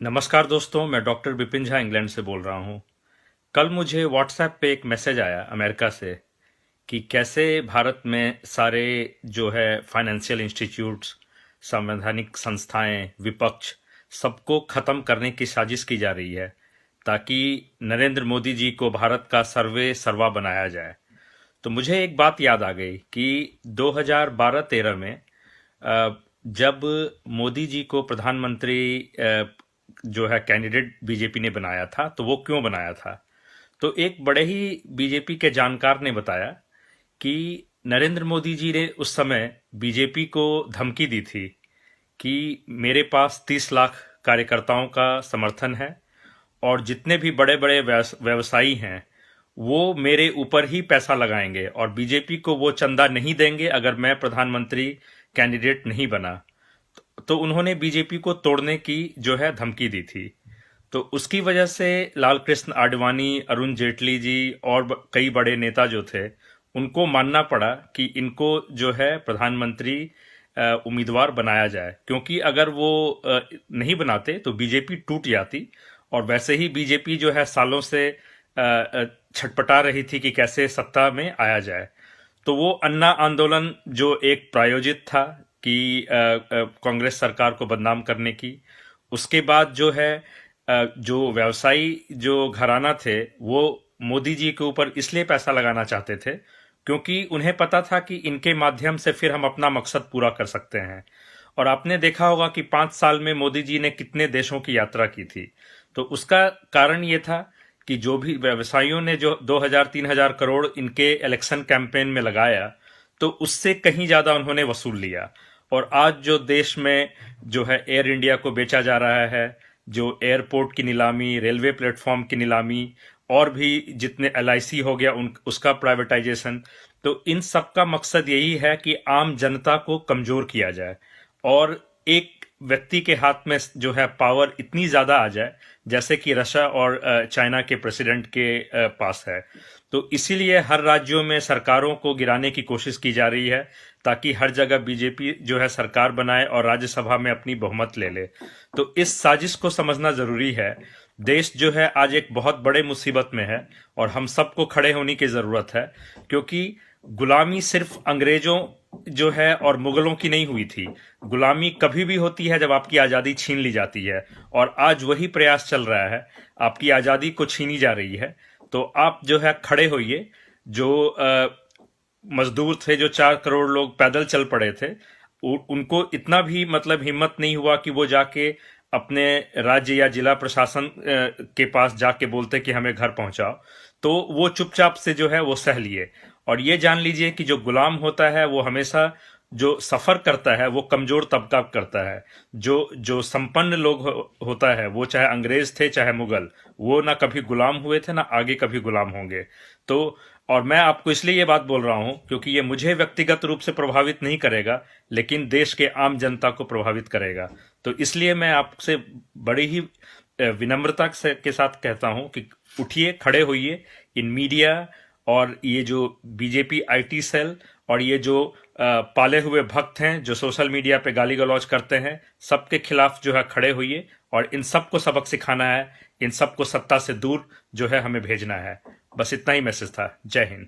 नमस्कार दोस्तों, मैं डॉक्टर विपिन झा इंग्लैंड से बोल रहा हूँ। कल मुझे व्हाट्सएप पे एक मैसेज आया अमेरिका से कि कैसे भारत में सारे जो है फाइनेंशियल इंस्टीट्यूट्स, संवैधानिक संस्थाएं, विपक्ष सबको खत्म करने की साजिश की जा रही है ताकि नरेंद्र मोदी जी को भारत का सर्वे सर्वा बनाया जाए। तो मुझे एक बात याद आ गई कि 2012-13 में जब मोदी जी को प्रधानमंत्री जो है कैंडिडेट बीजेपी ने बनाया था, तो वो क्यों बनाया था। तो एक बड़े ही बीजेपी के जानकार ने बताया कि नरेंद्र मोदी जी ने उस समय बीजेपी को धमकी दी थी कि मेरे पास 30 लाख कार्यकर्ताओं का समर्थन है और जितने भी बड़े बड़े व्यवसायी हैं वो मेरे ऊपर ही पैसा लगाएंगे और बीजेपी को वो चंदा नहीं देंगे अगर मैं प्रधानमंत्री कैंडिडेट नहीं बना। तो उन्होंने बीजेपी को तोड़ने की जो है धमकी दी थी। तो उसकी वजह से लाल कृष्ण आडवाणी, अरुण जेटली जी और कई बड़े नेता जो थे उनको मानना पड़ा कि इनको जो है प्रधानमंत्री उम्मीदवार बनाया जाए, क्योंकि अगर वो नहीं बनाते तो बीजेपी टूट जाती। और वैसे ही बीजेपी जो है सालों से छटपटा रही थी कि कैसे सत्ता में आया जाए। तो वो अन्ना आंदोलन जो एक प्रायोजित था कि कांग्रेस सरकार को बदनाम करने की, उसके बाद जो है जो व्यवसायी जो घराना थे वो मोदी जी के ऊपर इसलिए पैसा लगाना चाहते थे क्योंकि उन्हें पता था कि इनके माध्यम से फिर हम अपना मकसद पूरा कर सकते हैं। और आपने देखा होगा कि 5 साल में मोदी जी ने कितने देशों की यात्रा की थी। तो उसका कारण ये था कि जो भी व्यवसायियों ने जो 2000-3000 करोड़ इनके इलेक्शन कैंपेन में लगाया, तो उससे कहीं ज्यादा उन्होंने वसूल लिया। और आज जो देश में जो है एयर इंडिया को बेचा जा रहा है, जो एयरपोर्ट की नीलामी, रेलवे प्लेटफॉर्म की नीलामी और भी जितने LIC हो गया उसका प्राइवेटाइजेशन, तो इन सब का मकसद यही है कि आम जनता को कमजोर किया जाए और एक व्यक्ति के हाथ में जो है पावर इतनी ज्यादा आ जाए जैसे कि रशिया और चाइना के प्रेसिडेंट के पास है। तो इसीलिए हर राज्यों में सरकारों को गिराने की कोशिश की जा रही है ताकि हर जगह बीजेपी जो है सरकार बनाए और राज्यसभा में अपनी बहुमत ले ले। तो इस साजिश को समझना जरूरी है। देश जो है आज एक बहुत बड़े मुसीबत में है और हम सबको खड़े होने की जरूरत है, क्योंकि गुलामी सिर्फ अंग्रेजों जो है और मुगलों की नहीं हुई थी। गुलामी कभी भी होती है जब आपकी आजादी छीन ली जाती है, और आज वही प्रयास चल रहा है, आपकी आजादी को छीनी जा रही है। तो आप जो है खड़े होइए। जो मजदूर थे, जो 4 करोड़ लोग पैदल चल पड़े थे, उनको इतना भी मतलब हिम्मत नहीं हुआ कि वो जाके अपने राज्य या जिला प्रशासन के पास जाके बोलते कि हमें घर पहुंचाओ। तो वो चुपचाप से जो है वो सह लिए। और ये जान लीजिए कि जो गुलाम होता है वो हमेशा जो सफर करता है वो कमजोर तबका करता है। जो जो संपन्न लोग होता है, वो चाहे अंग्रेज थे चाहे मुगल, वो ना कभी गुलाम हुए थे ना आगे कभी गुलाम होंगे। तो और मैं आपको इसलिए ये बात बोल रहा हूं क्योंकि ये मुझे व्यक्तिगत रूप से प्रभावित नहीं करेगा, लेकिन देश के आम जनता को प्रभावित करेगा। तो इसलिए मैं आपसे बड़ी ही विनम्रता के साथ कहता हूं कि उठिए, खड़े होइए। इन मीडिया और ये जो बीजेपी IT सेल और ये जो पाले हुए भक्त हैं जो सोशल मीडिया पे गाली गलौज करते हैं, सबके खिलाफ जो है खड़े होइए और इन सबको सबक सिखाना है। इन सबको सत्ता से दूर जो है हमें भेजना है। बस इतना ही मैसेज था। जय हिंद।